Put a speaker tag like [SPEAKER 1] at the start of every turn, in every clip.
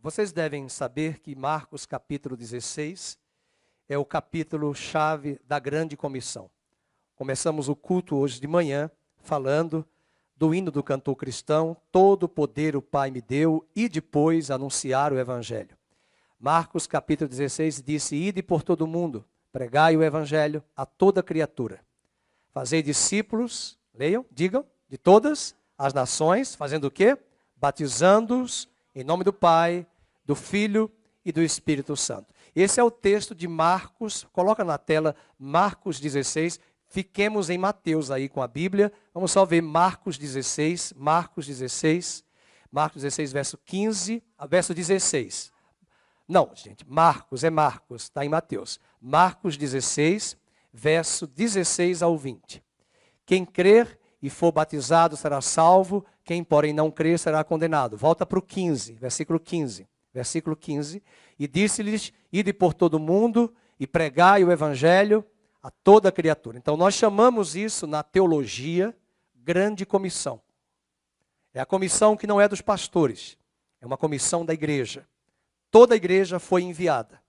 [SPEAKER 1] Vocês devem saber que Marcos capítulo 16 é o capítulo-chave da grande comissão. Começamos o culto hoje de manhã falando do hino do cantor cristão, todo o poder o Pai me deu, e depois anunciar o Evangelho. Marcos capítulo 16 disse, ide por todo o mundo, pregai o Evangelho a toda criatura. Fazei discípulos, leiam, digam, de todas as nações, fazendo o quê? Batizando-os em nome do Pai, do Filho e do Espírito Santo. Esse é o texto de Marcos, coloca na tela Marcos 16, fiquemos em Mateus aí com a Bíblia, vamos só ver Marcos 16, verso 15, verso 16. Não, gente, Marcos, está em Mateus. Marcos 16, verso 16 ao 20. Quem crer e for batizado será salvo, quem porém não crer será condenado. Volta para o 15, versículo 15. Versículo 15. E disse-lhes, ide por todo o mundo e pregai o Evangelho a toda criatura. Então nós chamamos isso na teologia grande comissão. É a comissão que não é dos pastores, é uma comissão da igreja. Toda a igreja foi enviada.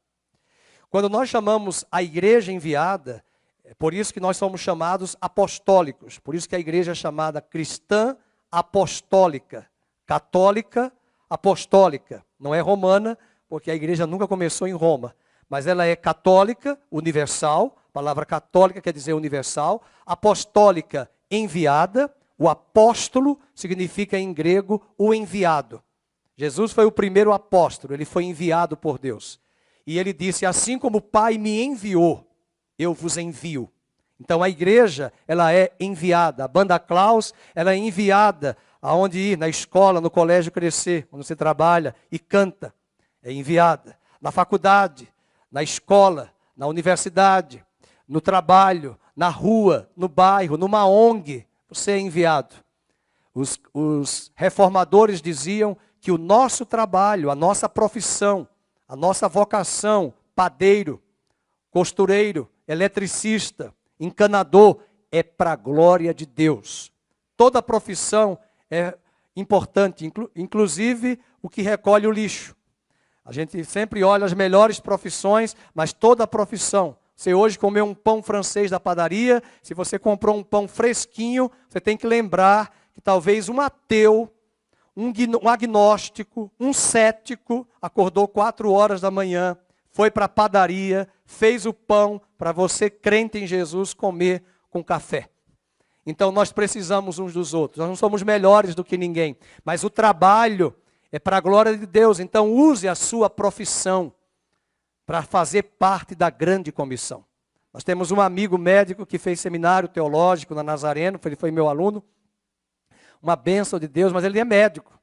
[SPEAKER 1] Quando nós chamamos a igreja enviada, é por isso que nós somos chamados apostólicos. Por isso que a igreja é chamada cristã apostólica. Católica apostólica. Não é romana, porque a igreja nunca começou em Roma. Mas ela é católica, universal. A palavra católica quer dizer universal. Apostólica, enviada. O apóstolo significa em grego o enviado. Jesus foi o primeiro apóstolo. Ele foi enviado por Deus. E ele disse, assim como o Pai me enviou, eu vos envio. Então a igreja, ela é enviada. A banda Klaus, ela é enviada aonde ir, na escola, no colégio crescer, quando você trabalha e canta. É enviada. Na faculdade, na escola, na universidade, no trabalho, na rua, no bairro, numa ONG, você é enviado. Os reformadores diziam que o nosso trabalho, a nossa profissão, a nossa vocação, padeiro, costureiro, eletricista, encanador, é para a glória de Deus. Toda profissão é importante, inclusive o que recolhe o lixo. A gente sempre olha as melhores profissões, mas toda profissão. Você hoje comeu um pão francês da padaria, se você comprou um pão fresquinho, você tem que lembrar que talvez um ateu, um agnóstico, um cético, acordou 4 horas da manhã, foi para a padaria, fez o pão para você, crente em Jesus, comer com café. Então nós precisamos uns dos outros, nós não somos melhores do que ninguém, mas o trabalho é para a glória de Deus, então use a sua profissão para fazer parte da grande comissão. Nós temos um amigo médico que fez seminário teológico na Nazareno, ele foi meu aluno, uma bênção de Deus, mas ele é médico,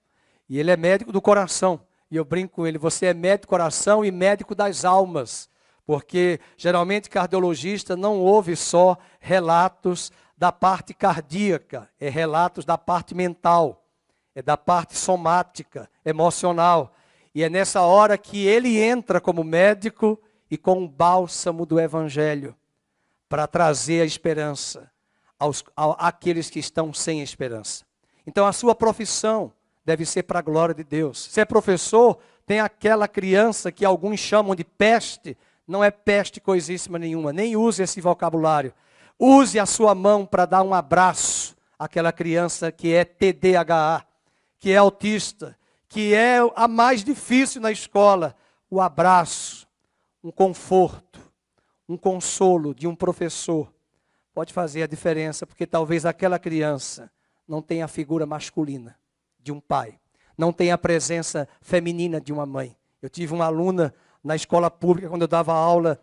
[SPEAKER 1] e ele é médico do coração. E eu brinco com ele, você é médico do coração e médico das almas. Porque geralmente cardiologista não ouve só relatos da parte cardíaca, é relatos da parte mental, é da parte somática, emocional. E é nessa hora que ele entra como médico e com o bálsamo do Evangelho para trazer a esperança àqueles que estão sem esperança. Então a sua profissão deve ser para a glória de Deus. Se é professor, tem aquela criança que alguns chamam de peste, não é peste coisíssima nenhuma, nem use esse vocabulário. Use a sua mão para dar um abraço àquela criança que é TDAH, que é autista, que é a mais difícil na escola. O abraço, um conforto, um consolo de um professor pode fazer a diferença, porque talvez aquela criança não tenha a figura masculina de um pai, não tenha a presença feminina de uma mãe. Eu tive uma aluna na escola pública, quando eu dava aula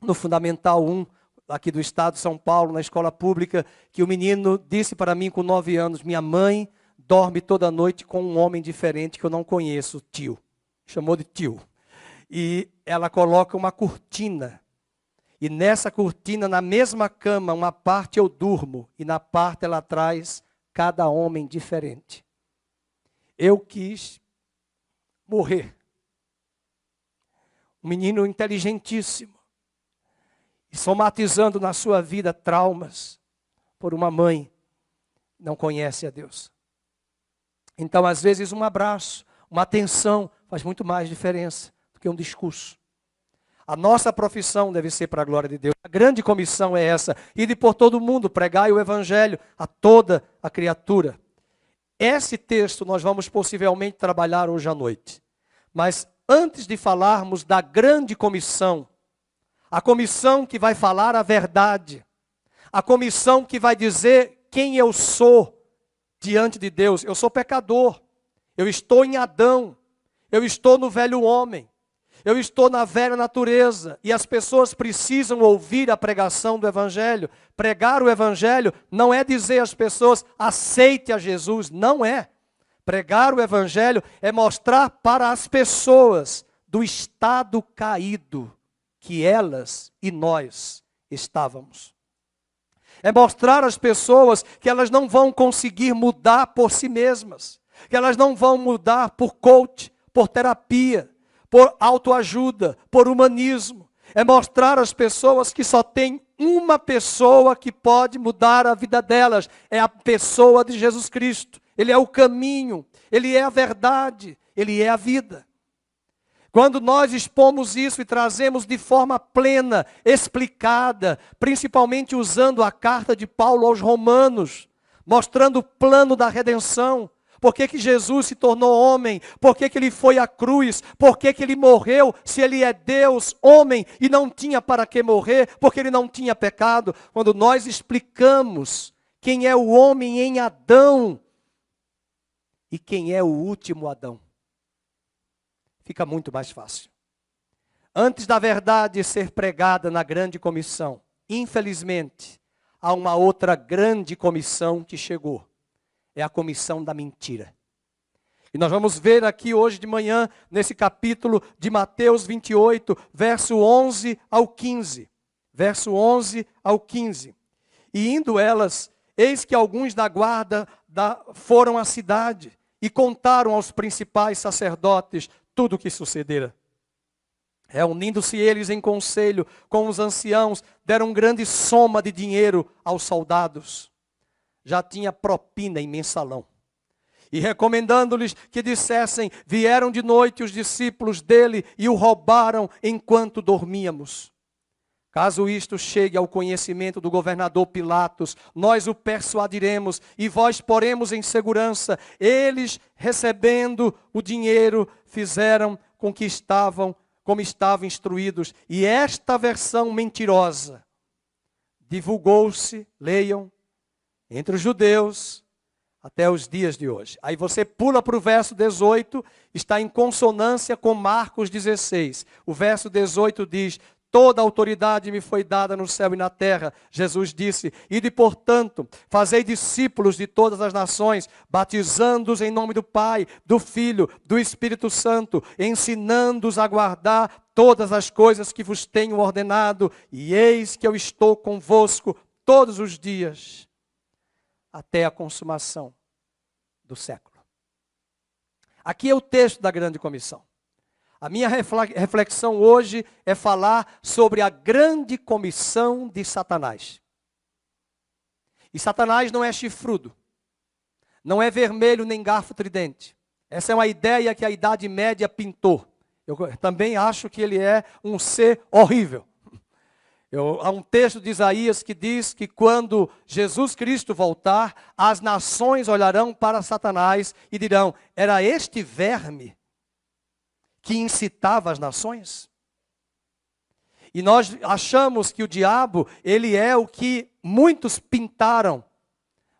[SPEAKER 1] no Fundamental 1, aqui do estado de São Paulo, na escola pública, que o menino disse para mim com 9 anos, minha mãe dorme toda noite com um homem diferente que eu não conheço, tio. Chamou de tio. E ela coloca uma cortina. E nessa cortina, na mesma cama, uma parte eu durmo, e na parte ela traz cada homem diferente. Eu quis morrer. Um menino inteligentíssimo. E somatizando na sua vida traumas por uma mãe que não conhece a Deus. Então, às vezes, um abraço, uma atenção faz muito mais diferença do que um discurso. A nossa profissão deve ser para a glória de Deus. A grande comissão é essa: ide por todo mundo, pregai o evangelho a toda a criatura. Esse texto nós vamos possivelmente trabalhar hoje à noite. Mas antes de falarmos da grande comissão, a comissão que vai falar a verdade, a comissão que vai dizer quem eu sou diante de Deus. Eu sou pecador, eu estou em Adão, eu estou no velho homem, eu estou na velha natureza, e as pessoas precisam ouvir a pregação do Evangelho. Pregar o Evangelho não é dizer às pessoas, aceite a Jesus, não é. Pregar o Evangelho é mostrar para as pessoas do estado caído que elas e nós estávamos. É mostrar às pessoas que elas não vão conseguir mudar por si mesmas, que elas não vão mudar por coach, por terapia, por autoajuda, por humanismo. É mostrar às pessoas que só tem uma pessoa que pode mudar a vida delas. É a pessoa de Jesus Cristo. Ele é o caminho, Ele é a verdade, Ele é a vida. Quando nós expomos isso e trazemos de forma plena, explicada, principalmente usando a carta de Paulo aos Romanos, mostrando o plano da redenção, por que Jesus se tornou homem, por que Ele foi à cruz, por que Ele morreu, se Ele é Deus, homem, e não tinha para que morrer, porque Ele não tinha pecado. Quando nós explicamos quem é o homem em Adão e quem é o último Adão, fica muito mais fácil. Antes da verdade ser pregada na grande comissão, infelizmente, há uma outra grande comissão que chegou. É a comissão da mentira. E nós vamos ver aqui hoje de manhã, nesse capítulo de Mateus 28, verso 11 ao 15. Verso 11 ao 15. E indo elas, eis que alguns da guarda foram à cidade e contaram aos principais sacerdotes tudo o que sucedera. Reunindo-se eles em conselho com os anciãos, deram grande soma de dinheiro aos soldados. Já tinha propina em mensalão. E recomendando-lhes que dissessem, vieram de noite os discípulos dele e o roubaram enquanto dormíamos. Caso isto chegue ao conhecimento do governador Pilatos, nós o persuadiremos e vós poremos em segurança. Eles, recebendo o dinheiro, fizeram com que como estavam instruídos. E esta versão mentirosa divulgou-se, leiam, entre os judeus, até os dias de hoje. Aí você pula para o verso 18, está em consonância com Marcos 16. O verso 18 diz, toda a autoridade me foi dada no céu e na terra. Jesus disse, ide portanto, fazei discípulos de todas as nações, batizando-os em nome do Pai, do Filho, do Espírito Santo, ensinando-os a guardar todas as coisas que vos tenho ordenado, e eis que eu estou convosco todos os dias, até a consumação do século. Aqui é o texto da grande comissão. A minha reflexão hoje é falar sobre a grande comissão de Satanás. E Satanás não é chifrudo, não é vermelho nem garfo tridente. Essa é uma ideia que a Idade Média pintou. Eu também acho que ele é um ser horrível. Há um texto de Isaías que diz que quando Jesus Cristo voltar, as nações olharão para Satanás e dirão, era este verme que incitava as nações? E nós achamos que o diabo, ele é o que muitos pintaram,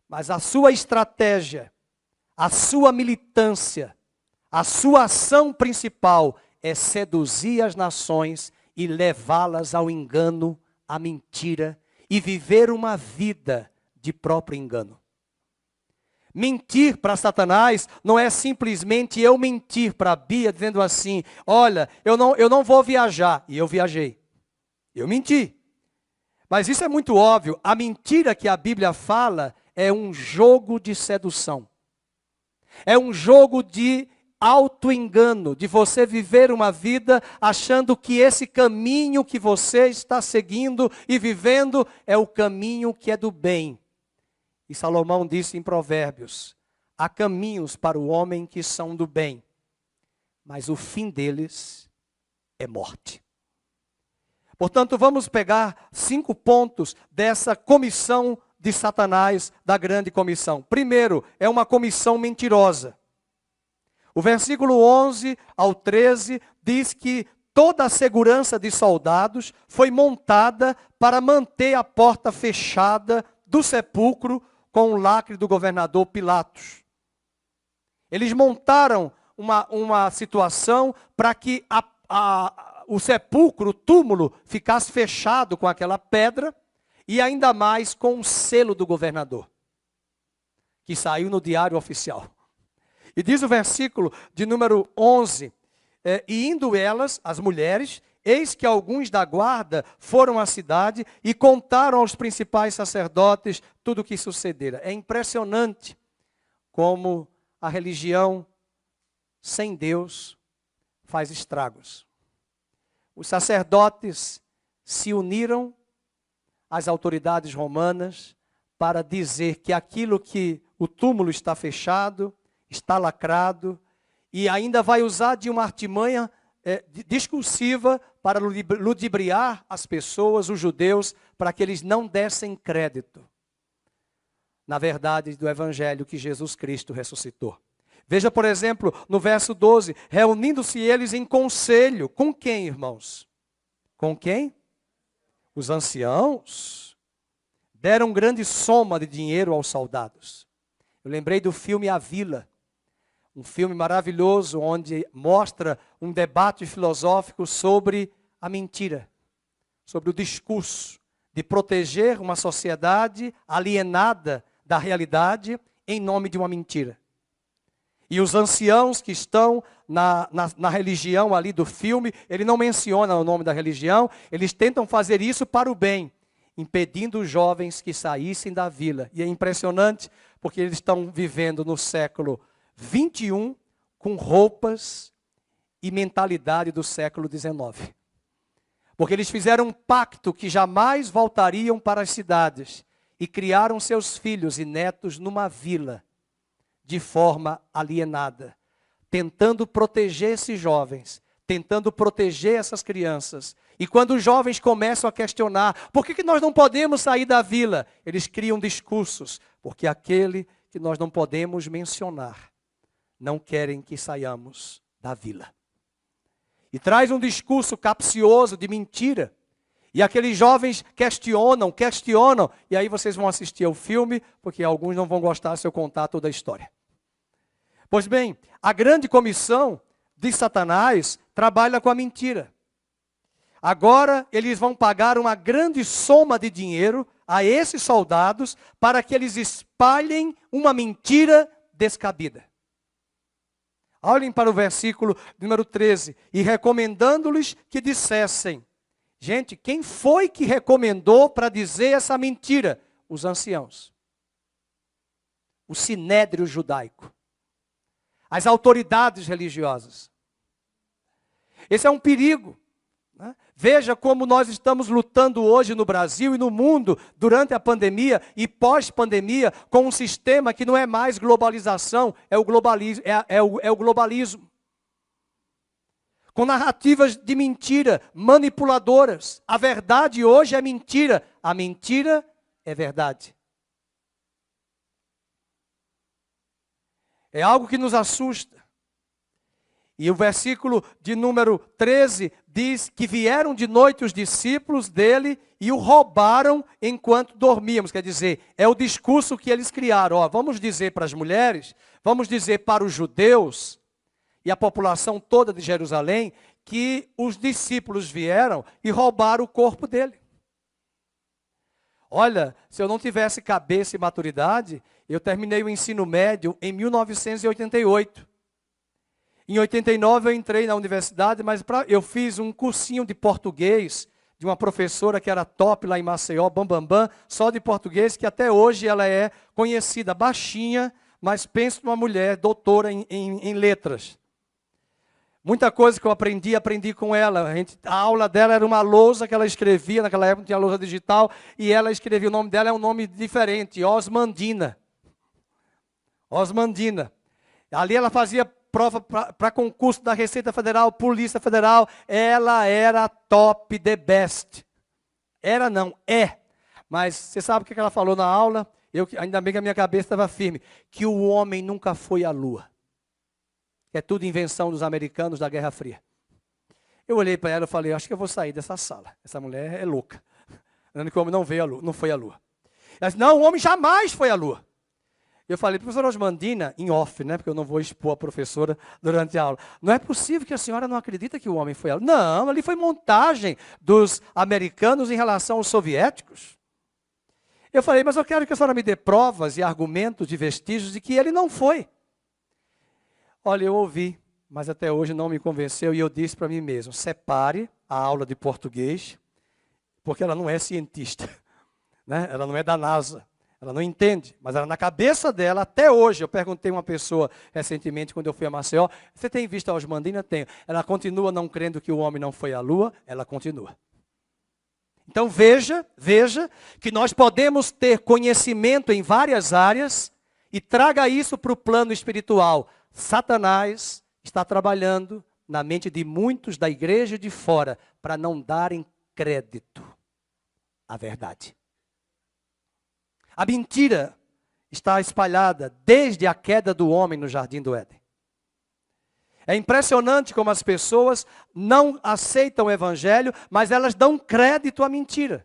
[SPEAKER 1] mas a sua estratégia, a sua militância, a sua ação principal é seduzir as nações e levá-las ao engano, à mentira e viver uma vida de próprio engano. Mentir para Satanás não é simplesmente eu mentir para a Bia dizendo assim, olha, eu não vou viajar. E eu viajei. Eu menti. Mas isso é muito óbvio. A mentira que a Bíblia fala é um jogo de sedução. É um jogo de auto-engano, de você viver uma vida achando que esse caminho que você está seguindo e vivendo é o caminho que é do bem. E Salomão disse em Provérbios, há caminhos para o homem que são do bem, mas o fim deles é morte. Portanto, vamos pegar 5 pontos dessa comissão de Satanás, da grande comissão. Primeiro, é uma comissão mentirosa. O versículo 11 ao 13 diz que toda a segurança de soldados foi montada para manter a porta fechada do sepulcro com o lacre do governador Pilatos. Eles montaram uma situação para que o sepulcro, o túmulo, ficasse fechado com aquela pedra e ainda mais com o selo do governador, que saiu no diário oficial. E diz o versículo de número 11, e indo elas, as mulheres, eis que alguns da guarda foram à cidade e contaram aos principais sacerdotes tudo o que sucedera. É impressionante como a religião sem Deus faz estragos. Os sacerdotes se uniram às autoridades romanas para dizer que aquilo que o túmulo está fechado, está lacrado, e ainda vai usar de uma artimanha discursiva para ludibriar as pessoas, os judeus, para que eles não dessem crédito na verdade do evangelho que Jesus Cristo ressuscitou. Veja, por exemplo, no verso 12, reunindo-se eles em conselho. Com quem, irmãos? Com quem? Os anciãos. Deram grande soma de dinheiro aos soldados. Eu lembrei do filme A Vila, um filme maravilhoso onde mostra um debate filosófico sobre a mentira, sobre o discurso de proteger uma sociedade alienada da realidade em nome de uma mentira. E os anciãos que estão na religião ali do filme, ele não menciona o nome da religião, eles tentam fazer isso para o bem, impedindo os jovens que saíssem da vila. E é impressionante, porque eles estão vivendo no século 21 com roupas e mentalidade do século 19. Porque eles fizeram um pacto que jamais voltariam para as cidades e criaram seus filhos e netos numa vila, de forma alienada, tentando proteger esses jovens, tentando proteger essas crianças. E quando os jovens começam a questionar, por que nós não podemos sair da vila? Eles criam discursos, porque aquele que nós não podemos mencionar, não querem que saiamos da vila. E traz um discurso capcioso de mentira. E aqueles jovens questionam, e aí vocês vão assistir ao filme, porque alguns não vão gostar se eu contar toda a história. Pois bem, a grande comissão de Satanás trabalha com a mentira. Agora eles vão pagar uma grande soma de dinheiro a esses soldados para que eles espalhem uma mentira descabida. Olhem para o versículo número 13. E recomendando-lhes que dissessem. Gente, quem foi que recomendou para dizer essa mentira? Os anciãos. O sinédrio judaico. As autoridades religiosas. Esse é um perigo. Né? Veja como nós estamos lutando hoje no Brasil e no mundo, durante a pandemia e pós-pandemia, com um sistema que não é mais globalização, é o globalismo. Com narrativas de mentira, manipuladoras. A verdade hoje é mentira. A mentira é verdade. É algo que nos assusta. E o versículo de número 13 diz que vieram de noite os discípulos dele e o roubaram enquanto dormíamos. Quer dizer, é o discurso que eles criaram. Ó, vamos dizer para as mulheres, vamos dizer para os judeus e a população toda de Jerusalém, que os discípulos vieram e roubaram o corpo dele. Olha, se eu não tivesse cabeça e maturidade, eu terminei o ensino médio em 1988. Em 89 eu entrei na universidade, mas eu fiz um cursinho de português, de uma professora que era top lá em Maceió, Bambambam, só de português, que até hoje ela é conhecida, baixinha, mas penso numa mulher doutora em letras. Muita coisa que eu aprendi com ela. A aula dela era uma lousa que ela escrevia, naquela época não tinha lousa digital, e ela escrevia, o nome dela é um nome diferente, Osmandina. Osmandina. Ali ela fazia prova para concurso da Receita Federal, Polícia Federal. Ela era top the best. Era não, é. Mas você sabe o que ela falou na aula? Ainda bem que a minha cabeça estava firme. Que o homem nunca foi à Lua. É tudo invenção dos americanos da Guerra Fria. Eu olhei para ela e falei, acho que eu vou sair dessa sala. Essa mulher é louca. Dizendo que o homem não veio à Lua, não foi à Lua. Ela disse, não, o homem jamais foi à Lua. Eu falei, professora Osmandina, em off, né? Porque eu não vou expor a professora durante a aula. Não é possível que a senhora não acredita que o homem foi à Lua. Não, ali foi montagem dos americanos em relação aos soviéticos. Eu falei, mas eu quero que a senhora me dê provas e argumentos e vestígios de que ele não foi. Olha, eu ouvi, mas até hoje não me convenceu, e eu disse para mim mesmo, separe a aula de português, porque ela não é cientista, né? Ela não é da NASA, ela não entende, mas ela na cabeça dela, até hoje, eu perguntei a uma pessoa recentemente, quando eu fui a Maceió, você tem visto a Osmandina? Tenho. Ela continua não crendo que o homem não foi à Lua? Ela continua. Então veja que nós podemos ter conhecimento em várias áreas e traga isso para o plano espiritual. Satanás está trabalhando na mente de muitos da igreja de fora para não darem crédito à verdade. A mentira está espalhada desde a queda do homem no jardim do Éden. É impressionante como as pessoas não aceitam o evangelho, mas elas dão crédito à mentira.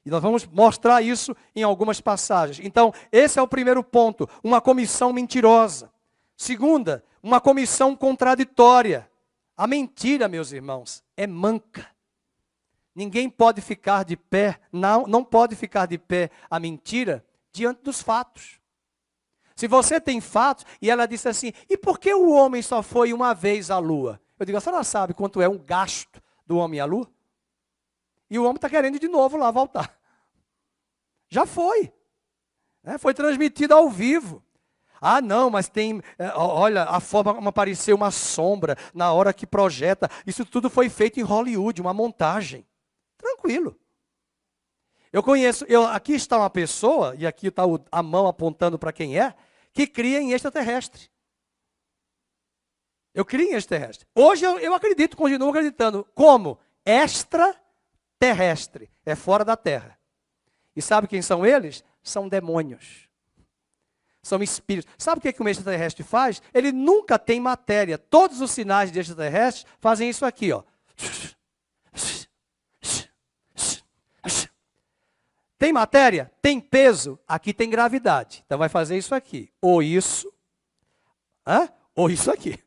[SPEAKER 1] E nós vamos mostrar isso em algumas passagens. Então, esse é o primeiro ponto, uma comissão mentirosa. Segunda, uma comissão contraditória. A mentira, meus irmãos, é manca. Ninguém pode ficar de pé, não pode ficar de pé a mentira diante dos fatos. Se você tem fatos, e ela disse assim, e por que o homem só foi uma vez à lua? Eu digo, a senhora sabe quanto é um gasto do homem à lua? E o homem está querendo de novo lá voltar. Já foi. Foi transmitido ao vivo. Ah, não, mas tem, olha, a forma como apareceu uma sombra na hora que projeta. Isso tudo foi feito em Hollywood, uma montagem. Tranquilo. Eu conheço, aqui está uma pessoa, e aqui está a mão apontando para quem é, que cria em extraterrestre. Eu crio em extraterrestre. Hoje eu acredito, continuo acreditando. Como? Extraterrestre. É fora da Terra. E sabe quem são eles? São demônios. São espíritos. Sabe o que um extraterrestre faz? Ele nunca tem matéria. Todos os sinais de extraterrestres fazem isso aqui, ó. Tem matéria? Tem peso? Aqui tem gravidade. Então vai fazer isso aqui. Ou isso, ou isso aqui.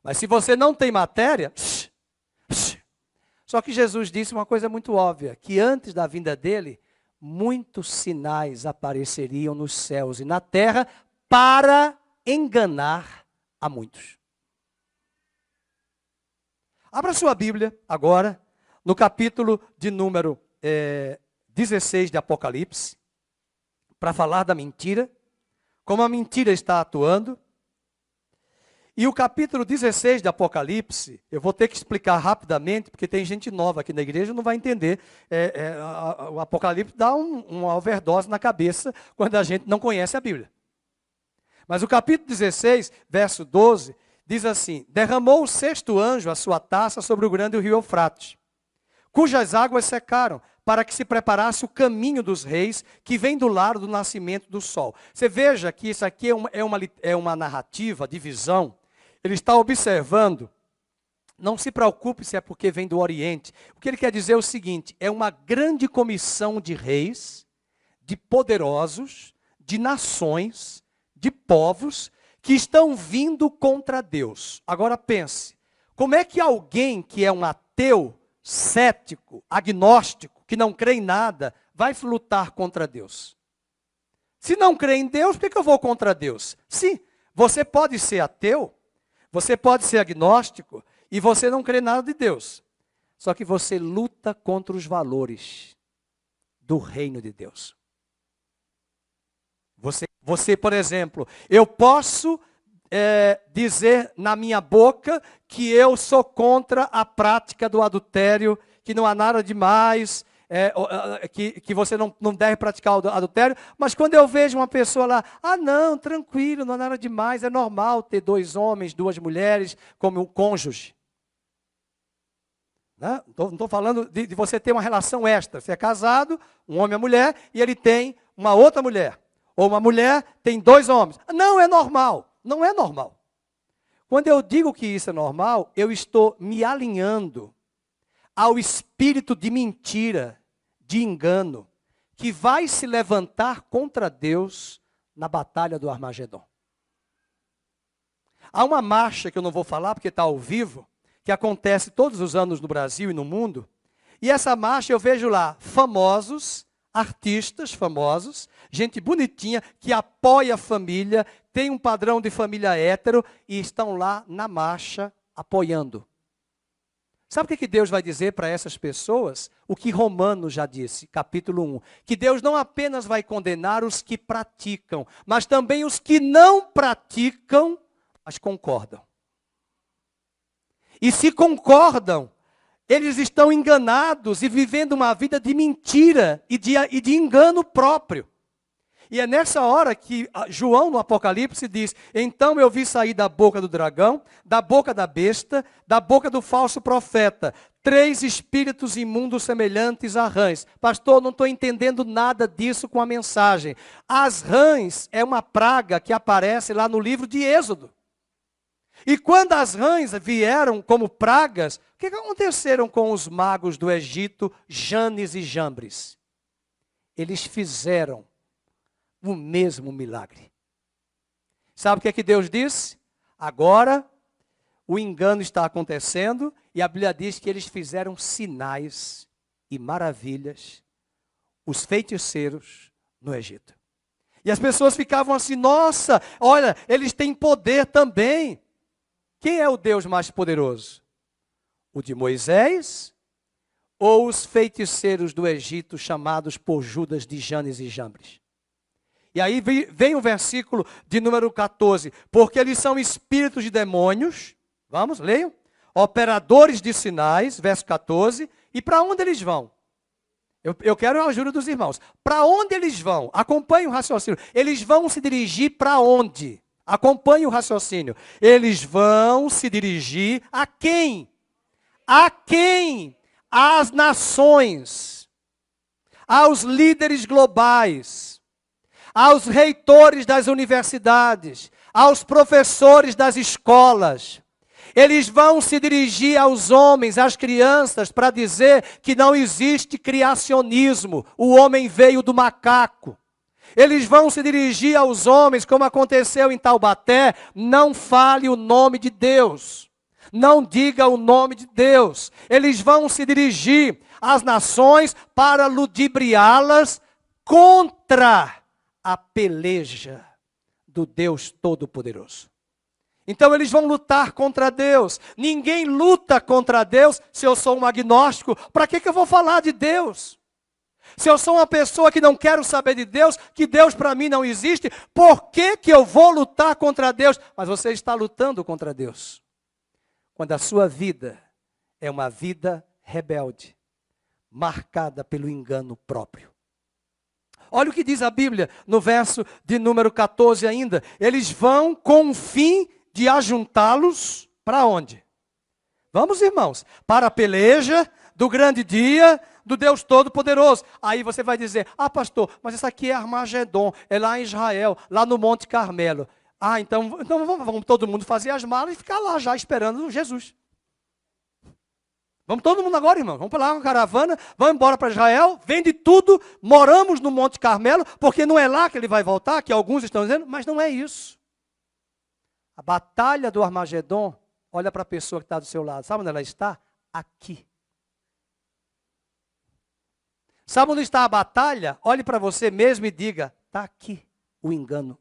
[SPEAKER 1] Mas se você não tem matéria... Só que Jesus disse uma coisa muito óbvia, que antes da vinda dele, muitos sinais apareceriam nos céus e na terra para enganar a muitos. Abra sua Bíblia agora, no capítulo de número 16 de Apocalipse, para falar da mentira, como a mentira está atuando. E o capítulo 16 de Apocalipse, eu vou ter que explicar rapidamente, porque tem gente nova aqui na igreja e não vai entender. O Apocalipse dá uma overdose na cabeça quando a gente não conhece a Bíblia. Mas o capítulo 16, verso 12, diz assim, derramou o sexto anjo a sua taça sobre o grande rio Eufrates, cujas águas secaram, para que se preparasse o caminho dos reis, que vem do lado do nascimento do sol. Você veja que isso aqui é uma narrativa de visão. Ele está observando, não se preocupe se é porque vem do Oriente. O que ele quer dizer é o seguinte, é uma grande comissão de reis, de poderosos, de nações, de povos, que estão vindo contra Deus. Agora pense, como é que alguém que é um ateu, cético, agnóstico, que não crê em nada, vai lutar contra Deus? Se não crê em Deus, por que eu vou contra Deus? Sim, você pode ser ateu, você pode ser agnóstico, e você não crê nada de Deus. Só que você luta contra os valores do reino de Deus. Você, por exemplo, eu posso dizer na minha boca que eu sou contra a prática do adultério, que não há nada demais, que você não deve praticar o adultério, mas quando eu vejo uma pessoa lá, não, tranquilo, não é nada demais, é normal ter 2 homens, 2 mulheres como um cônjuge. Não estou falando de você ter uma relação extra. Você é casado, um homem e uma mulher, e ele tem uma outra mulher. Ou uma mulher tem 2 homens. Não é normal. Não é normal. Quando eu digo que isso é normal, eu estou me alinhando ao espírito de mentira, de engano, que vai se levantar contra Deus na batalha do Armagedon. Há uma marcha que eu não vou falar porque está ao vivo, que acontece todos os anos no Brasil e no mundo, e essa marcha eu vejo lá famosos, artistas famosos, gente bonitinha, que apoia a família, tem um padrão de família hétero, e estão lá na marcha apoiando. Sabe o que Deus vai dizer para essas pessoas? O que Romanos já disse, capítulo 1. Que Deus não apenas vai condenar os que praticam, mas também os que não praticam, mas concordam. E se concordam, eles estão enganados e vivendo uma vida de mentira e de engano próprio. E é nessa hora que João, no Apocalipse, diz: então eu vi sair da boca do dragão, da boca da besta, da boca do falso profeta, 3 espíritos imundos semelhantes a rãs. Pastor, não estou entendendo nada disso com a mensagem. As rãs é uma praga que aparece lá no livro de Êxodo. E quando as rãs vieram como pragas, o que aconteceram com os magos do Egito, Janes e Jambres? Eles fizeram o mesmo milagre. Sabe o que Deus disse? Agora o engano está acontecendo e a Bíblia diz que eles fizeram sinais e maravilhas, os feiticeiros no Egito. E as pessoas ficavam assim: nossa, olha, eles têm poder também. Quem é o Deus mais poderoso? O de Moisés ou os feiticeiros do Egito chamados por Judas de Janes e Jambres? E aí vem o versículo de número 14. Porque eles são espíritos de demônios. Vamos, leiam. Operadores de sinais, verso 14. E para onde eles vão? Eu quero a ajuda dos irmãos. Para onde eles vão? Acompanhe o raciocínio. Eles vão se dirigir para onde? Acompanhe o raciocínio. Eles vão se dirigir a quem? A quem? Às nações. Aos líderes globais. Aos reitores das universidades. Aos professores das escolas. Eles vão se dirigir aos homens, às crianças, para dizer que não existe criacionismo. O homem veio do macaco. Eles vão se dirigir aos homens, como aconteceu em Taubaté: não fale o nome de Deus. Não diga o nome de Deus. Eles vão se dirigir às nações para ludibriá-las contra a peleja do Deus Todo-Poderoso. Então eles vão lutar contra Deus. Ninguém luta contra Deus se eu sou um agnóstico. Para que eu vou falar de Deus? Se eu sou uma pessoa que não quero saber de Deus, que Deus para mim não existe, por que eu vou lutar contra Deus? Mas você está lutando contra Deus. Quando a sua vida é uma vida rebelde, marcada pelo engano próprio. Olha o que diz a Bíblia no verso de número 14 ainda. Eles vão com o fim de ajuntá-los para onde? Vamos, irmãos, para a peleja do grande dia do Deus Todo-Poderoso. Aí você vai dizer: pastor, mas isso aqui é Armagedon, é lá em Israel, lá no Monte Carmelo. Então vamos todo mundo fazer as malas e ficar lá já esperando Jesus. Vamos todo mundo agora, irmão. Vamos para lá uma caravana, vamos embora para Israel, vende tudo, moramos no Monte Carmelo, porque não é lá que ele vai voltar, que alguns estão dizendo, mas não é isso. A batalha do Armagedon, olha para a pessoa que está do seu lado, sabe onde ela está? Aqui. Sabe onde está a batalha? Olhe para você mesmo e diga: está aqui o engano.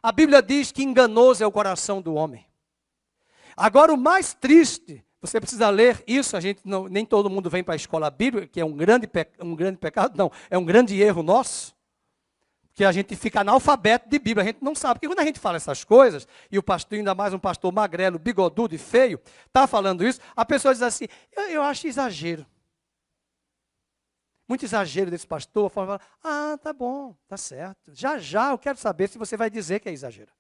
[SPEAKER 1] A Bíblia diz que enganoso é o coração do homem. Agora o mais triste, você precisa ler isso, nem todo mundo vem para a escola bíblica, que é um grande pecado, não, é um grande erro nosso, que a gente fica analfabeto de Bíblia, a gente não sabe, porque quando a gente fala essas coisas, e o pastor, ainda mais um pastor magrelo, bigodudo e feio, está falando isso, a pessoa diz assim: eu acho exagero. Muito exagero desse pastor, fala, tá bom, tá certo. Já já eu quero saber se você vai dizer que é exagero.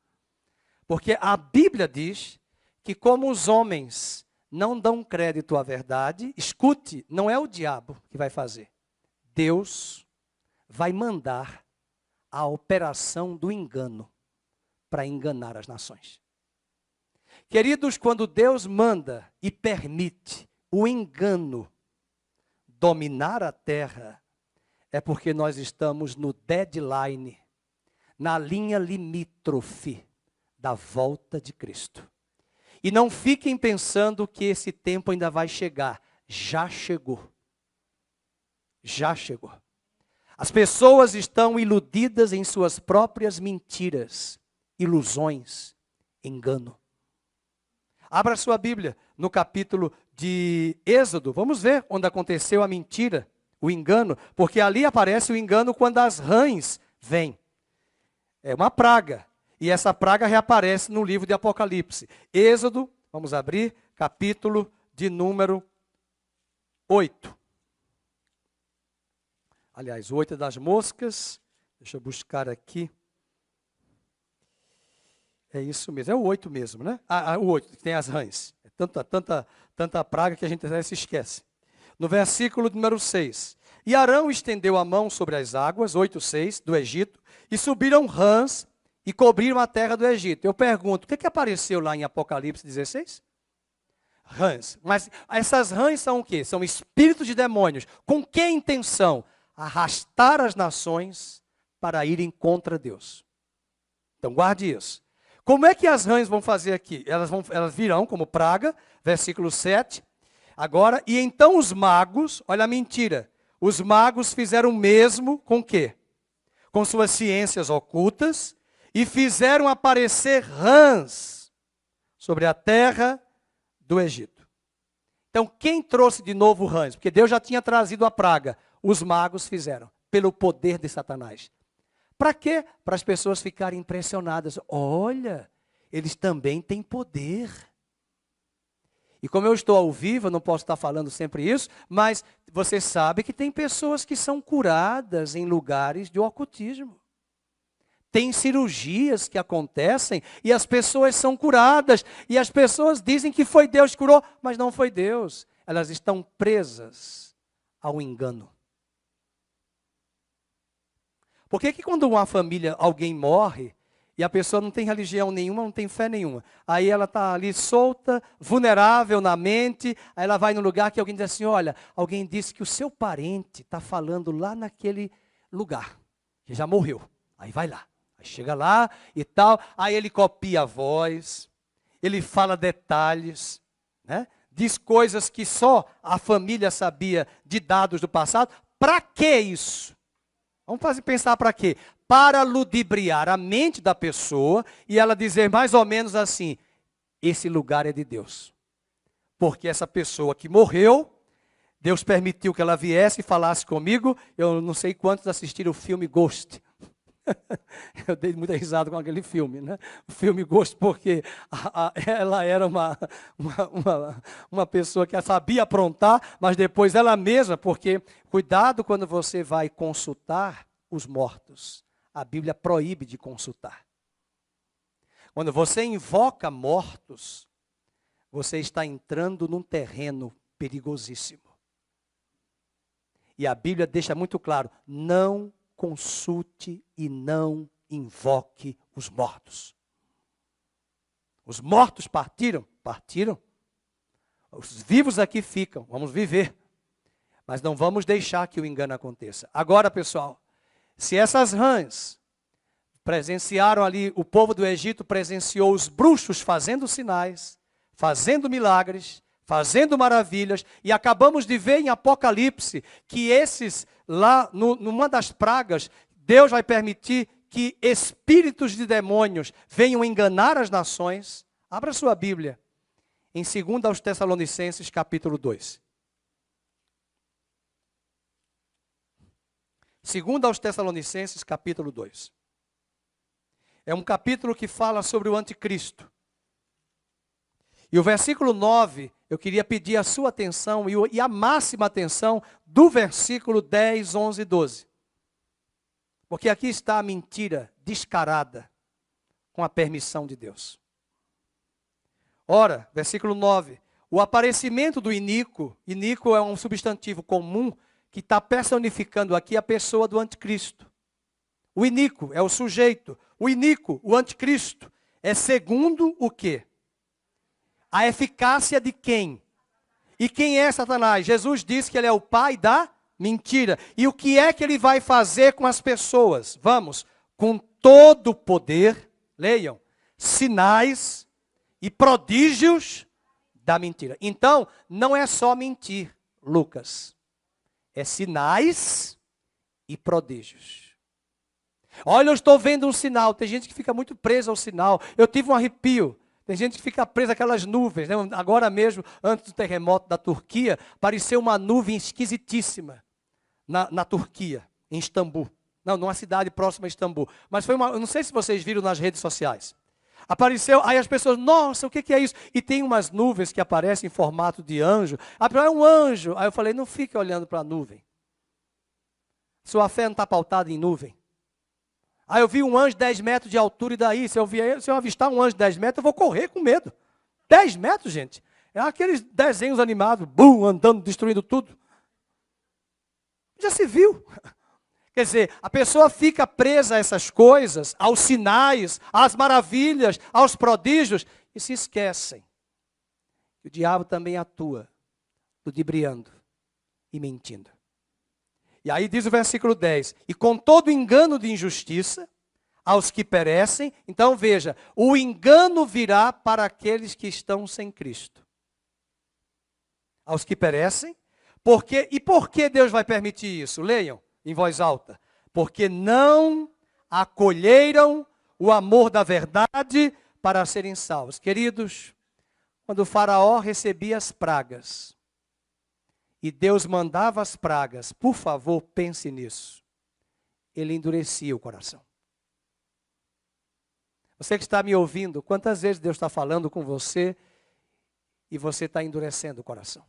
[SPEAKER 1] Porque a Bíblia diz que como os homens não dão crédito à verdade, escute, não é o diabo que vai fazer. Deus vai mandar a operação do engano para enganar as nações. Queridos, quando Deus manda e permite o engano dominar a terra, é porque nós estamos no deadline, na linha limítrofe da volta de Cristo. E não fiquem pensando que esse tempo ainda vai chegar. Já chegou. Já chegou. As pessoas estão iludidas em suas próprias mentiras, ilusões, engano. Abra sua Bíblia no capítulo de Êxodo. Vamos ver onde aconteceu a mentira, o engano. Porque ali aparece o engano quando as rãs vêm. É uma praga. E essa praga reaparece no livro de Apocalipse. Êxodo, vamos abrir, capítulo de número 8. Aliás, o 8 é das moscas. Deixa eu buscar aqui. É isso mesmo, é o 8 mesmo, né? O 8, que tem as rãs. É tanta praga que a gente até se esquece. No versículo número 6. E Arão estendeu a mão sobre as águas, 8:6, do Egito, e subiram rãs e cobriram a terra do Egito. Eu pergunto, o que apareceu lá em Apocalipse 16? Rãs. Mas essas rãs são o quê? São espíritos de demônios. Com que intenção? Arrastar as nações para irem contra Deus. Então guarde isso. Como é que as rãs vão fazer aqui? Elas virão como praga, versículo 7. Agora, e então os magos, olha a mentira, os magos fizeram o mesmo com o quê? Com suas ciências ocultas, e fizeram aparecer rãs sobre a terra do Egito. Então, quem trouxe de novo rãs? Porque Deus já tinha trazido a praga. Os magos fizeram, pelo poder de Satanás. Para quê? Para as pessoas ficarem impressionadas. Olha, eles também têm poder. E como eu estou ao vivo, eu não posso estar falando sempre isso, mas você sabe que tem pessoas que são curadas em lugares de ocultismo. Tem cirurgias que acontecem e as pessoas são curadas. E as pessoas dizem que foi Deus que curou, mas não foi Deus. Elas estão presas ao engano. Por que quando uma família, alguém morre, e a pessoa não tem religião nenhuma, não tem fé nenhuma, aí ela está ali solta, vulnerável na mente, aí ela vai no lugar que alguém diz assim, olha, alguém disse que o seu parente está falando lá naquele lugar, que já morreu. Aí vai lá. Chega lá e tal, aí ele copia a voz, ele fala detalhes, né? Diz coisas que só a família sabia de dados do passado. Para que isso? Vamos pensar para quê? Para ludibriar a mente da pessoa e ela dizer mais ou menos assim, esse lugar é de Deus. Porque essa pessoa que morreu, Deus permitiu que ela viesse e falasse comigo. Eu não sei quantos assistiram o filme Ghost. Eu dei muita risada com aquele filme, né? O filme Ghost, porque ela era uma pessoa que sabia aprontar, mas depois ela mesma, porque cuidado quando você vai consultar os mortos. A Bíblia proíbe de consultar. Quando você invoca mortos, você está entrando num terreno perigosíssimo. E a Bíblia deixa muito claro, não consulte e não invoque os mortos. Os mortos partiram? Partiram. Os vivos aqui ficam, vamos viver. Mas não vamos deixar que o engano aconteça. Agora, pessoal, se essas rãs presenciaram ali, o povo do Egito presenciou os bruxos fazendo sinais, fazendo milagres, fazendo maravilhas, e acabamos de ver em Apocalipse que esses lá, numa das pragas, Deus vai permitir que espíritos de demônios venham enganar as nações. Abra sua Bíblia em 2 aos Tessalonicenses, capítulo 2. 2 aos Tessalonicenses, capítulo 2. É um capítulo que fala sobre o anticristo. E o versículo 9, eu queria pedir a sua atenção e a máxima atenção do versículo 10, 11 e 12. Porque aqui está a mentira descarada com a permissão de Deus. Ora, versículo 9. O aparecimento do iníquo é um substantivo comum que está personificando aqui a pessoa do anticristo. O iníquo é o sujeito. O iníquo, o anticristo, é segundo o quê? A eficácia de quem? E quem é Satanás? Jesus disse que ele é o pai da mentira. E o que é que ele vai fazer com as pessoas? Vamos, com todo o poder, leiam, sinais e prodígios da mentira. Então, não é só mentir, Lucas. É sinais e prodígios. Olha, eu estou vendo um sinal. Tem gente que fica muito presa ao sinal. Eu tive um arrepio. Tem gente que fica presa àquelas nuvens. Né? Agora mesmo, antes do terremoto da Turquia, apareceu uma nuvem esquisitíssima na Turquia, em Istambul. Não, numa cidade próxima a Istambul. Mas foi eu não sei se vocês viram nas redes sociais. Apareceu, aí as pessoas, nossa, o que é isso? E tem umas nuvens que aparecem em formato de anjo. É um anjo. Aí eu falei, não fique olhando para a nuvem. Sua fé não está pautada em nuvem. Aí eu vi um anjo de 10 metros de altura, e daí? Se eu avistar um anjo de 10 metros, eu vou correr com medo. 10 metros, gente. É aqueles desenhos animados, bum, andando, destruindo tudo. Já se viu. Quer dizer, a pessoa fica presa a essas coisas, aos sinais, às maravilhas, aos prodígios, e se esquecem que o diabo também atua, ludibriando e mentindo. E aí diz o versículo 10, e com todo engano de injustiça, aos que perecem, então veja, o engano virá para aqueles que estão sem Cristo. Aos que perecem, por que Deus vai permitir isso? Leiam em voz alta. Porque não acolheram o amor da verdade para serem salvos. Queridos, quando o faraó recebia as pragas, e Deus mandava as pragas, por favor, pense nisso. Ele endurecia o coração. Você que está me ouvindo, quantas vezes Deus está falando com você e você está endurecendo o coração?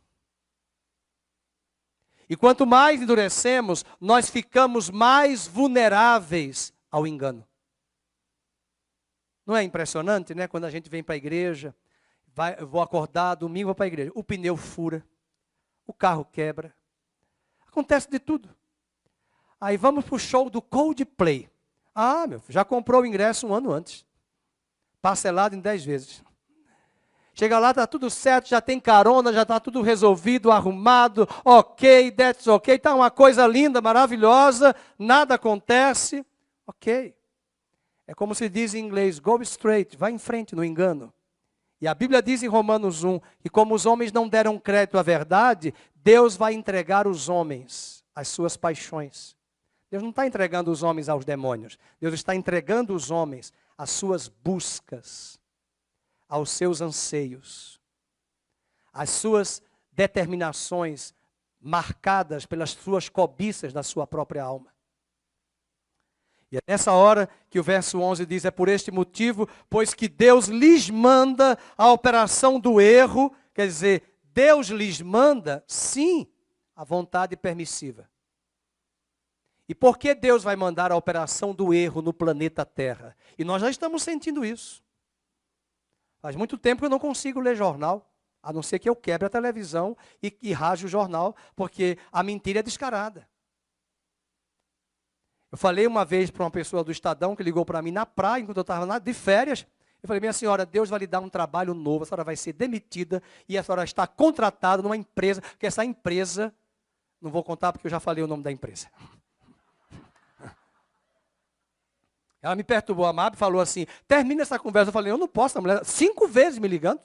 [SPEAKER 1] E quanto mais endurecemos, nós ficamos mais vulneráveis ao engano. Não é impressionante, né? Quando a gente vem para a igreja, eu vou acordar, domingo vou para a igreja, o pneu fura, o carro quebra, acontece de tudo. Aí vamos para o show do Coldplay. Ah, meu filho, já comprou o ingresso um ano antes, parcelado em 10 vezes. Chega lá, está tudo certo, já tem carona, já está tudo resolvido, arrumado, ok, that's ok, está uma coisa linda, maravilhosa, nada acontece, ok. É como se diz em inglês, go straight, vai em frente no engano. E a Bíblia diz em Romanos 1, que como os homens não deram crédito à verdade, Deus vai entregar os homens às suas paixões. Deus não está entregando os homens aos demônios, Deus está entregando os homens às suas buscas, aos seus anseios, às suas determinações marcadas pelas suas cobiças da sua própria alma. E é nessa hora que o verso 11 diz, é por este motivo, pois que Deus lhes manda a operação do erro, quer dizer, Deus lhes manda, sim, a vontade permissiva. E por que Deus vai mandar a operação do erro no planeta Terra? E nós já estamos sentindo isso. Faz muito tempo que eu não consigo ler jornal, a não ser que eu quebre a televisão e raje o jornal, porque a mentira é descarada. Eu falei uma vez para uma pessoa do Estadão que ligou para mim na praia, enquanto eu estava de férias. Eu falei, minha senhora, Deus vai lhe dar um trabalho novo, a senhora vai ser demitida e a senhora está contratada numa empresa, porque essa empresa, não vou contar porque eu já falei o nome da empresa. Ela me perturbou, a Mab falou assim, termina essa conversa. Eu falei, eu não posso, a mulher 5 vezes me ligando.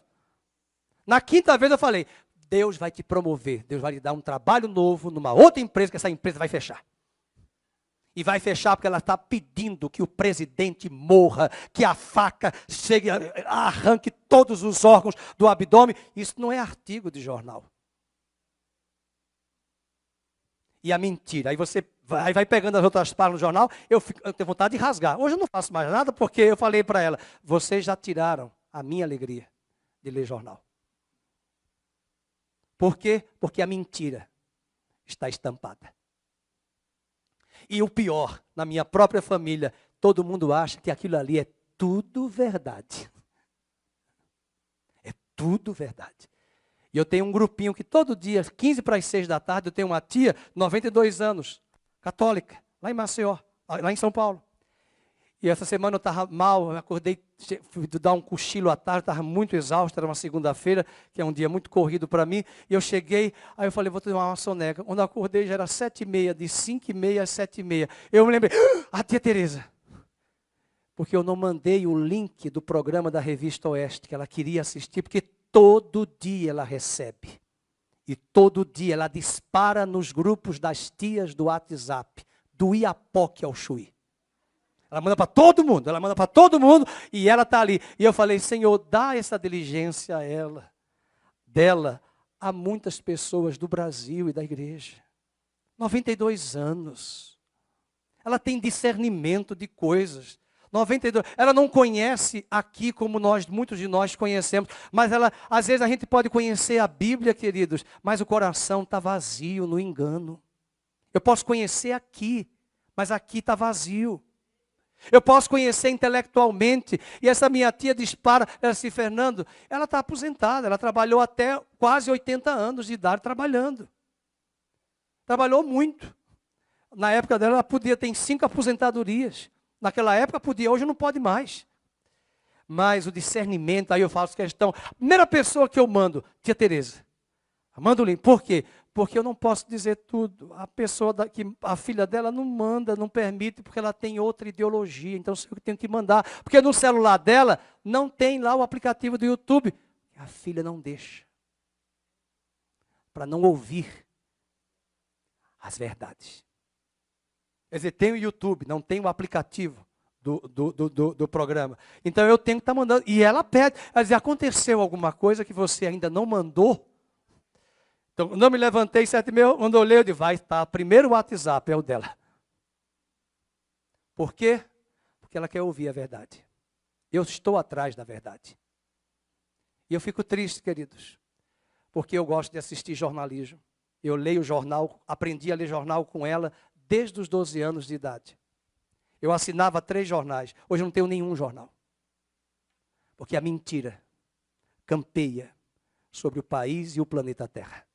[SPEAKER 1] Na 5ª vez eu falei, Deus vai te promover, Deus vai lhe dar um trabalho novo numa outra empresa, que essa empresa vai fechar. E vai fechar porque ela está pedindo que o presidente morra, que a faca chegue, arranque todos os órgãos do abdômen. Isso não é artigo de jornal. E a mentira, aí você vai pegando as outras páginas do jornal, eu tenho vontade de rasgar. Hoje eu não faço mais nada porque eu falei para ela, vocês já tiraram a minha alegria de ler jornal. Por quê? Porque a mentira está estampada. E o pior, na minha própria família, todo mundo acha que aquilo ali é tudo verdade. É tudo verdade. E eu tenho um grupinho que todo dia, 15 para as 6 da tarde, eu tenho uma tia, 92 anos, católica, lá em Maceió, lá em São Paulo. E essa semana eu estava mal, eu acordei, fui dar um cochilo à tarde, estava muito exausto, era uma segunda-feira, que é um dia muito corrido para mim. E eu cheguei, aí eu falei, vou tomar uma soneca. Quando eu acordei já era 7h30, de 5h30 às 7h30. Eu me lembrei, a tia Tereza. Porque eu não mandei o link do programa da Revista Oeste, que ela queria assistir, porque todo dia ela recebe. E todo dia ela dispara nos grupos das tias do WhatsApp, do Iapoque ao Chuí. Ela manda para todo mundo, e ela está ali. E eu falei, Senhor, dá essa diligência a ela, dela, a muitas pessoas do Brasil e da igreja. 92 anos. Ela tem discernimento de coisas. 92. Ela não conhece aqui como muitos de nós conhecemos, mas às vezes a gente pode conhecer a Bíblia, queridos, mas o coração está vazio no engano. Eu posso conhecer aqui, mas aqui está vazio. Eu posso conhecer intelectualmente, e essa minha tia dispara, ela disse, Fernando, ela está aposentada, ela trabalhou até quase 80 anos de idade trabalhando. Trabalhou muito. Na época dela, ela podia ter 5 aposentadorias. Naquela época podia, hoje não pode mais. Mas o discernimento, aí eu faço questão. A primeira pessoa que eu mando, tia Tereza. Manda o link. Por quê? Porque eu não posso dizer tudo. A filha dela não manda, não permite, porque ela tem outra ideologia. Então eu tenho que mandar. Porque no celular dela não tem lá o aplicativo do YouTube. A filha não deixa. Para não ouvir as verdades. Quer dizer, tem o YouTube, não tem o aplicativo do programa. Então eu tenho que estar mandando. E ela pede. Ela diz, aconteceu alguma coisa que você ainda não mandou? Então, quando eu me levantei 7h30, quando eu olhei, eu disse, vai estar, primeiro WhatsApp é o dela. Por quê? Porque ela quer ouvir a verdade. Eu estou atrás da verdade. E eu fico triste, queridos, porque eu gosto de assistir jornalismo. Eu leio jornal, aprendi a ler jornal com ela desde os 12 anos de idade. Eu assinava 3 jornais, hoje eu não tenho nenhum jornal. Porque a mentira campeia sobre o país e o planeta Terra.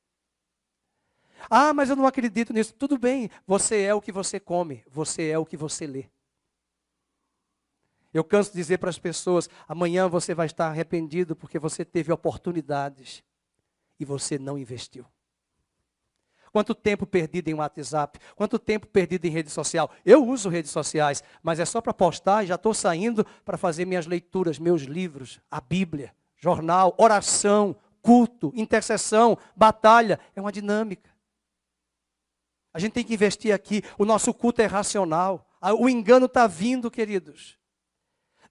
[SPEAKER 1] Ah, mas eu não acredito nisso. Tudo bem, você é o que você come, você é o que você lê. Eu canso de dizer para as pessoas, amanhã você vai estar arrependido porque você teve oportunidades e você não investiu. Quanto tempo perdido em WhatsApp, quanto tempo perdido em rede social. Eu uso redes sociais, mas é só para postar e já estou saindo para fazer minhas leituras, meus livros, a Bíblia, jornal, oração, culto, intercessão, batalha. É uma dinâmica. A gente tem que investir aqui. O nosso culto é racional. O engano está vindo, queridos.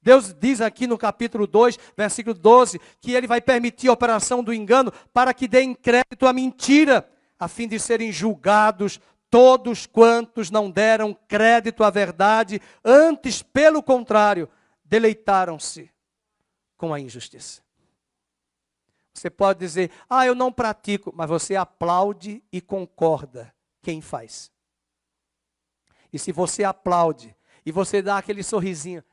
[SPEAKER 1] Deus diz aqui no capítulo 2, versículo 12, que Ele vai permitir a operação do engano para que dê crédito à mentira, a fim de serem julgados todos quantos não deram crédito à verdade, antes, pelo contrário, deleitaram-se com a injustiça. Você pode dizer, eu não pratico, mas você aplaude e concorda quem faz. E se você aplaude e você dá aquele sorrisinho,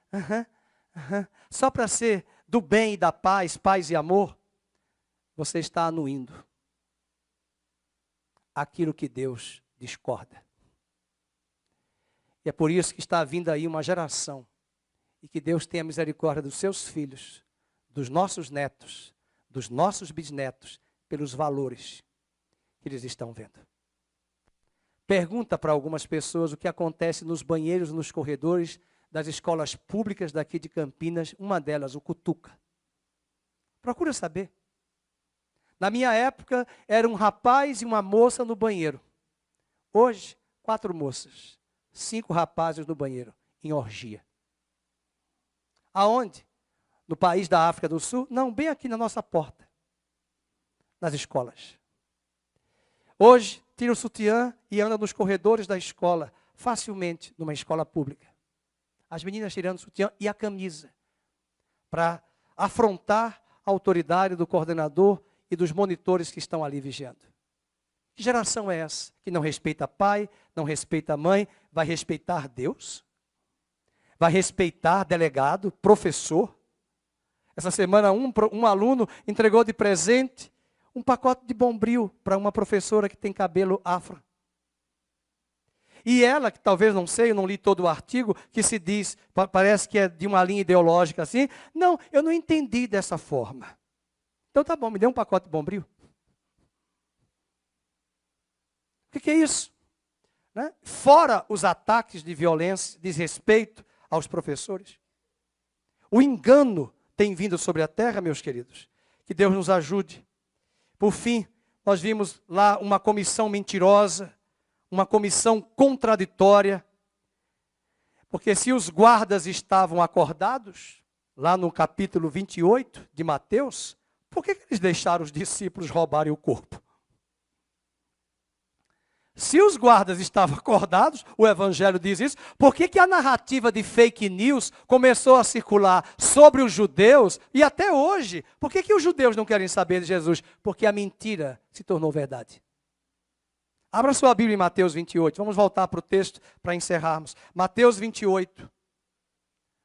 [SPEAKER 1] só para ser do bem e da paz, paz e amor, você está anuindo aquilo que Deus discorda. E é por isso que está vindo aí uma geração, e que Deus tenha misericórdia dos seus filhos, dos nossos netos, dos nossos bisnetos, pelos valores que eles estão vendo. Pergunta para algumas pessoas o que acontece nos banheiros, nos corredores das escolas públicas daqui de Campinas, uma delas, o Cutuca. Procura saber. Na minha época, era um rapaz e uma moça no banheiro. Hoje, 4 moças, 5 rapazes no banheiro, em orgia. Aonde? No país da África do Sul? Não, bem aqui na nossa porta. Nas escolas. Hoje, tira o sutiã e anda nos corredores da escola, facilmente, numa escola pública. As meninas tirando o sutiã e a camisa, para afrontar a autoridade do coordenador e dos monitores que estão ali vigiando. Que geração é essa? Que não respeita pai, não respeita mãe, vai respeitar Deus? Vai respeitar delegado, professor? Essa semana um aluno entregou de presente um pacote de Bombril para uma professora que tem cabelo afro. E ela, que talvez não sei, eu não li todo o artigo, que se diz, parece que é de uma linha ideológica assim. Não, eu não entendi dessa forma. Então tá bom, me dê um pacote de Bombril. O que é isso? Né? Fora os ataques de violência, desrespeito aos professores. O engano tem vindo sobre a terra, meus queridos. Que Deus nos ajude. Por fim, nós vimos lá uma comissão mentirosa, uma comissão contraditória. Porque se os guardas estavam acordados, lá no capítulo 28 de Mateus, por que eles deixaram os discípulos roubarem o corpo? Se os guardas estavam acordados, o Evangelho diz isso, por que a narrativa de fake news começou a circular sobre os judeus e até hoje? Por que os judeus não querem saber de Jesus? Porque a mentira se tornou verdade. Abra sua Bíblia em Mateus 28. Vamos voltar para o texto para encerrarmos. Mateus 28.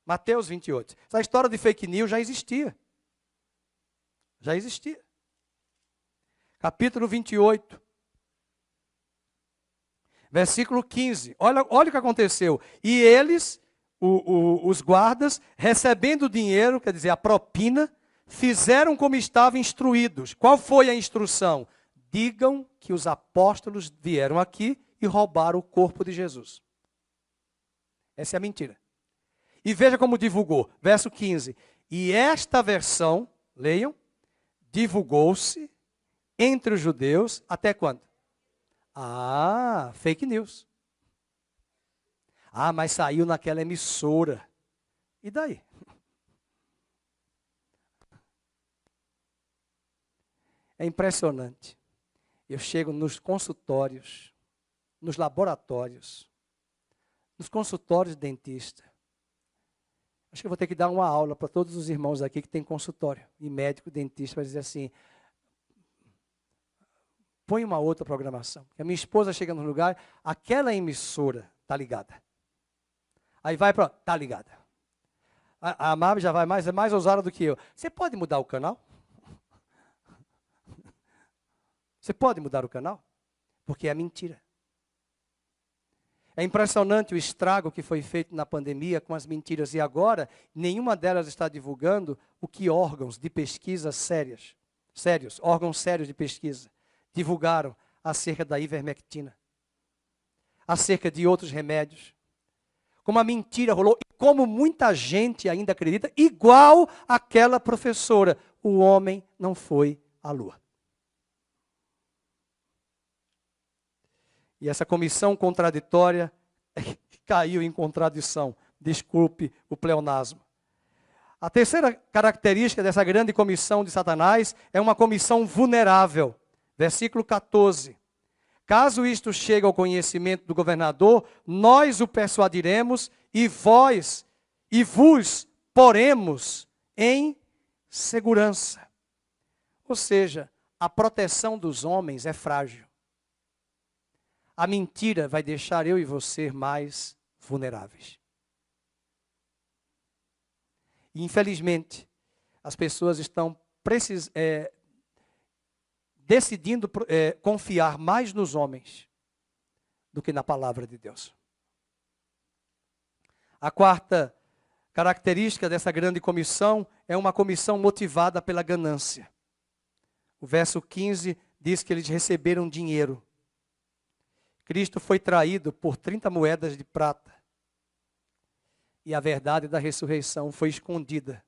[SPEAKER 1] Mateus 28. Essa história de fake news já existia. Já existia. Capítulo 28. Versículo 15. Olha o que aconteceu. E eles, os guardas, recebendo o dinheiro, quer dizer, a propina, fizeram como estavam instruídos. Qual foi a instrução? Digam que os apóstolos vieram aqui e roubaram o corpo de Jesus. Essa é a mentira. E veja como divulgou. Verso 15. E esta versão, leiam, divulgou-se entre os judeus até quando? Fake news. Mas saiu naquela emissora. E daí? É impressionante. Eu chego nos consultórios, nos laboratórios, nos consultórios de dentista. Acho que eu vou ter que dar uma aula para todos os irmãos aqui que têm consultório, e médico, dentista, para dizer assim, põe uma outra programação. A minha esposa chega no lugar, aquela emissora está ligada. Aí vai para, está ligada. A Amab já vai mais, é mais ousada do que eu. Você pode mudar o canal? Você pode mudar o canal? Porque é mentira. É impressionante o estrago que foi feito na pandemia com as mentiras. E agora, nenhuma delas está divulgando o que órgãos de pesquisa sérios, órgãos sérios de pesquisa, divulgaram acerca da ivermectina, acerca de outros remédios. Como a mentira rolou, e como muita gente ainda acredita, igual aquela professora, o homem não foi à lua. E essa comissão contraditória caiu em contradição. Desculpe o pleonasmo. A terceira característica dessa grande comissão de Satanás é uma comissão vulnerável. Versículo 14. Caso isto chegue ao conhecimento do governador, nós o persuadiremos e vos poremos em segurança. Ou seja, a proteção dos homens é frágil. A mentira vai deixar eu e você mais vulneráveis. E, infelizmente, as pessoas estão decidindo confiar mais nos homens do que na palavra de Deus. A quarta característica dessa grande comissão é uma comissão motivada pela ganância. O verso 15 diz que eles receberam dinheiro. Cristo foi traído por 30 moedas de prata. E a verdade da ressurreição foi escondida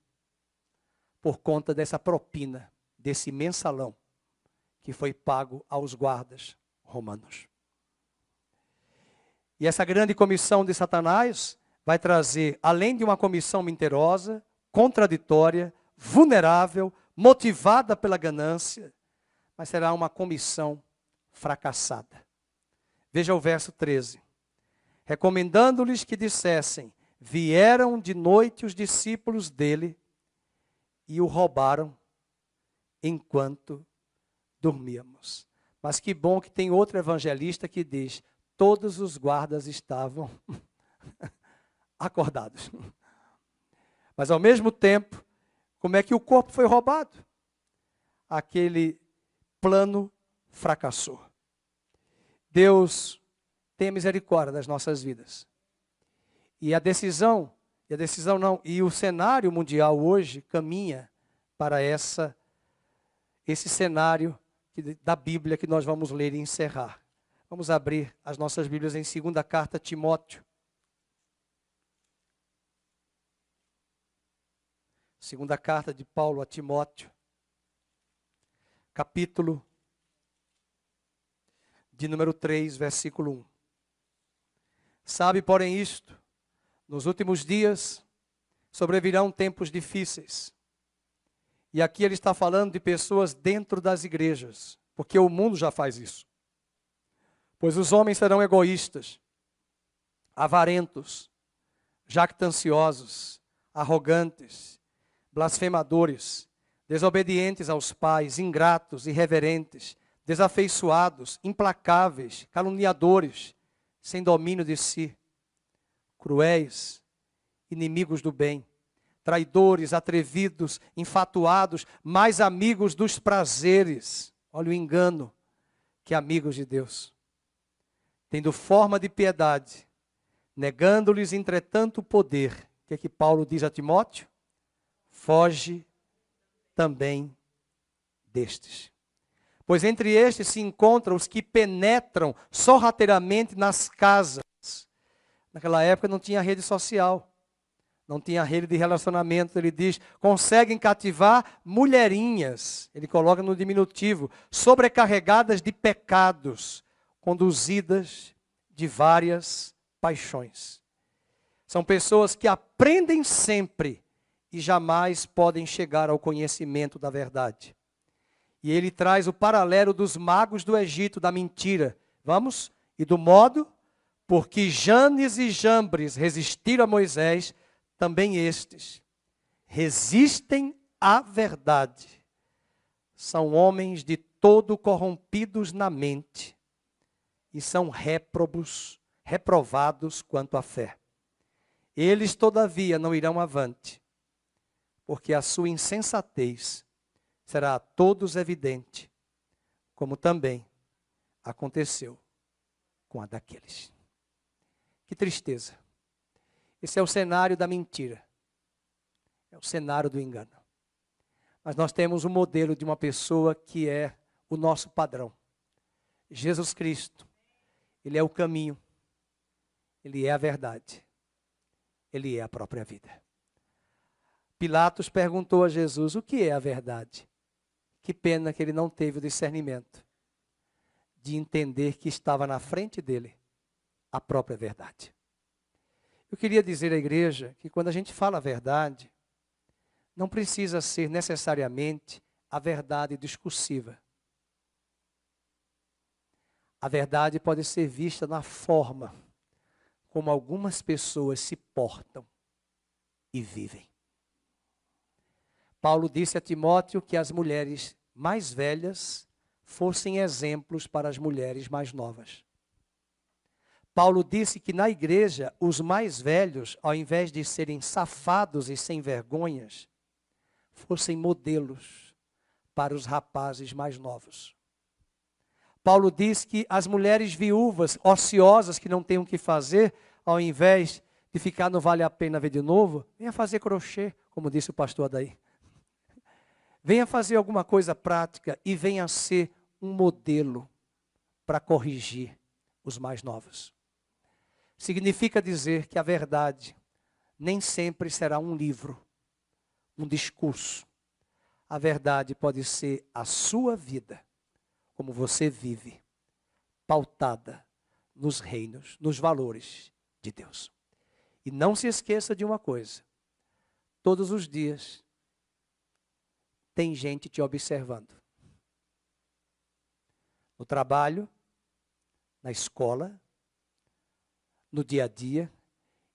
[SPEAKER 1] por conta dessa propina, desse mensalão que foi pago aos guardas romanos. E essa grande comissão de Satanás vai trazer, além de uma comissão mentirosa, contraditória, vulnerável, motivada pela ganância, mas será uma comissão fracassada. Veja o verso 13. Recomendando-lhes que dissessem, vieram de noite os discípulos dele e o roubaram enquanto dormíamos. Mas que bom que tem outro evangelista que diz: todos os guardas estavam acordados. Mas ao mesmo tempo, como é que o corpo foi roubado? Aquele plano fracassou. Deus tenha misericórdia das nossas vidas. E o cenário mundial hoje caminha para esse cenário da Bíblia que nós vamos ler e encerrar. Vamos abrir as nossas Bíblias em 2ª carta a Timóteo. 2ª carta de Paulo a Timóteo, capítulo de número 3, versículo 1. Sabe, porém, isto: nos últimos dias sobrevirão tempos difíceis. E aqui ele está falando de pessoas dentro das igrejas, porque o mundo já faz isso. Pois os homens serão egoístas, avarentos, jactanciosos, arrogantes, blasfemadores, desobedientes aos pais, ingratos, irreverentes, desafeiçoados, implacáveis, caluniadores, sem domínio de si, cruéis, inimigos do bem, traidores, atrevidos, infatuados, mais amigos dos prazeres, olha o engano, que amigos de Deus. Tendo forma de piedade, negando-lhes entretanto o poder. O que é que Paulo diz a Timóteo? Foge também destes. Pois entre estes se encontram os que penetram sorrateiramente nas casas. Naquela época não tinha rede social, não tinha rede de relacionamento. Ele diz, conseguem cativar mulherinhas, ele coloca no diminutivo, sobrecarregadas de pecados, conduzidas de várias paixões. São pessoas que aprendem sempre e jamais podem chegar ao conhecimento da verdade. E ele traz o paralelo dos magos do Egito, da mentira. Vamos? E do modo, porque Janes e Jambres resistiram a Moisés, também estes resistem à verdade. São homens de todo corrompidos na mente e são reprovados quanto à fé. Eles, todavia, não irão avante, porque a sua insensatez será a todos evidente, como também aconteceu com a daqueles. Que tristeza. Esse é o cenário da mentira. É o cenário do engano. Mas nós temos um modelo de uma pessoa que é o nosso padrão. Jesus Cristo. Ele é o caminho. Ele é a verdade. Ele é a própria vida. Pilatos perguntou a Jesus, o que é a verdade? Que pena que ele não teve o discernimento de entender que estava na frente dele a própria verdade. Eu queria dizer à igreja que quando a gente fala a verdade, não precisa ser necessariamente a verdade discursiva. A verdade pode ser vista na forma como algumas pessoas se portam e vivem. Paulo disse a Timóteo que as mulheres mais velhas fossem exemplos para as mulheres mais novas. Paulo disse que na igreja, os mais velhos, ao invés de serem safados e sem vergonhas, fossem modelos para os rapazes mais novos. Paulo diz que as mulheres viúvas, ociosas, que não têm o que fazer, ao invés de ficar no Vale a Pena Ver de Novo, venha fazer crochê, como disse o pastor Adair. Venha fazer alguma coisa prática e venha ser um modelo para corrigir os mais novos. Significa dizer que a verdade nem sempre será um livro, um discurso. A verdade pode ser a sua vida, como você vive, pautada nos reinos, nos valores de Deus. E não se esqueça de uma coisa, todos os dias tem gente te observando. No trabalho, na escola, no dia a dia,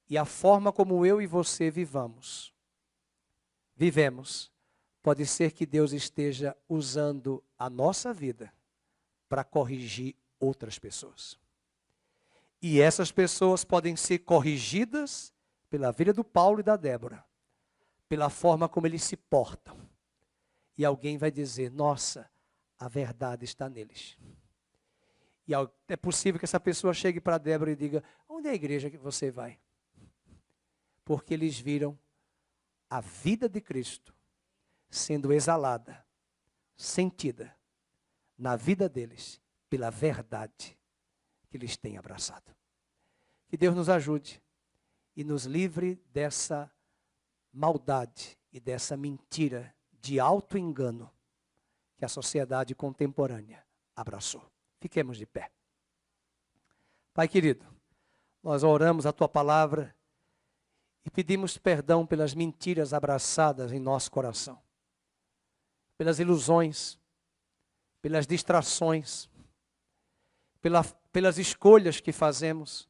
[SPEAKER 1] e a forma como eu e você vivemos pode ser que Deus esteja usando a nossa vida para corrigir outras pessoas. E essas pessoas podem ser corrigidas pela vida do Paulo e da Débora, pela forma como eles se portam. E alguém vai dizer, nossa, a verdade está neles. E é possível que essa pessoa chegue para Débora e diga, onde é a igreja que você vai? Porque eles viram a vida de Cristo sendo exalada, sentida na vida deles pela verdade que eles têm abraçado. Que Deus nos ajude e nos livre dessa maldade e dessa mentira de auto-engano que a sociedade contemporânea abraçou. Fiquemos de pé. Pai querido, nós oramos a Tua palavra e pedimos perdão pelas mentiras abraçadas em nosso coração, pelas ilusões, pelas distrações, pelas escolhas que fazemos,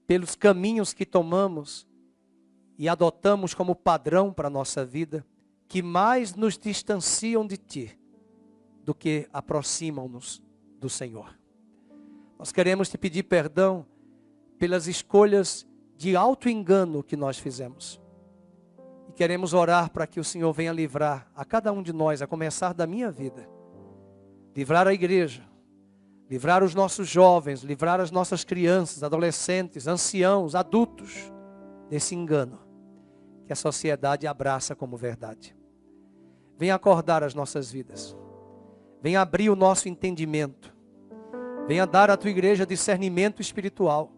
[SPEAKER 1] pelos caminhos que tomamos e adotamos como padrão para a nossa vida, que mais nos distanciam de Ti do que aproximam-nos do Senhor. Nós queremos Te pedir perdão pelas escolhas de auto-engano que nós fizemos. E queremos orar para que o Senhor venha livrar a cada um de nós, a começar da minha vida, livrar a igreja, livrar os nossos jovens, livrar as nossas crianças, adolescentes, anciãos, adultos, desse engano que a sociedade abraça como verdade. Venha acordar as nossas vidas. Venha abrir o nosso entendimento. Venha dar à Tua igreja discernimento espiritual,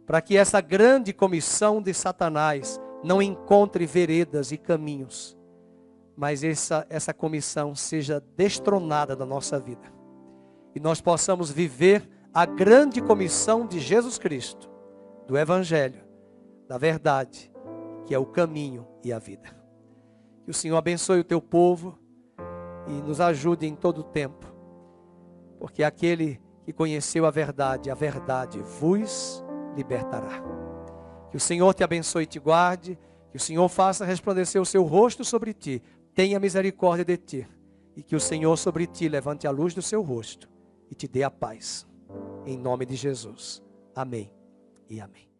[SPEAKER 1] para que essa grande comissão de Satanás não encontre veredas e caminhos, mas essa comissão seja destronada da nossa vida. E nós possamos viver a grande comissão de Jesus Cristo, do Evangelho, da verdade, que é o caminho e a vida. Que o Senhor abençoe o Teu povo e nos ajude em todo o tempo, porque aquele que conheceu a verdade vos libertará. Que o Senhor te abençoe e te guarde, que o Senhor faça resplandecer o seu rosto sobre ti, tenha misericórdia de ti, e que o Senhor sobre ti levante a luz do seu rosto e te dê a paz. Em nome de Jesus. Amém e amém.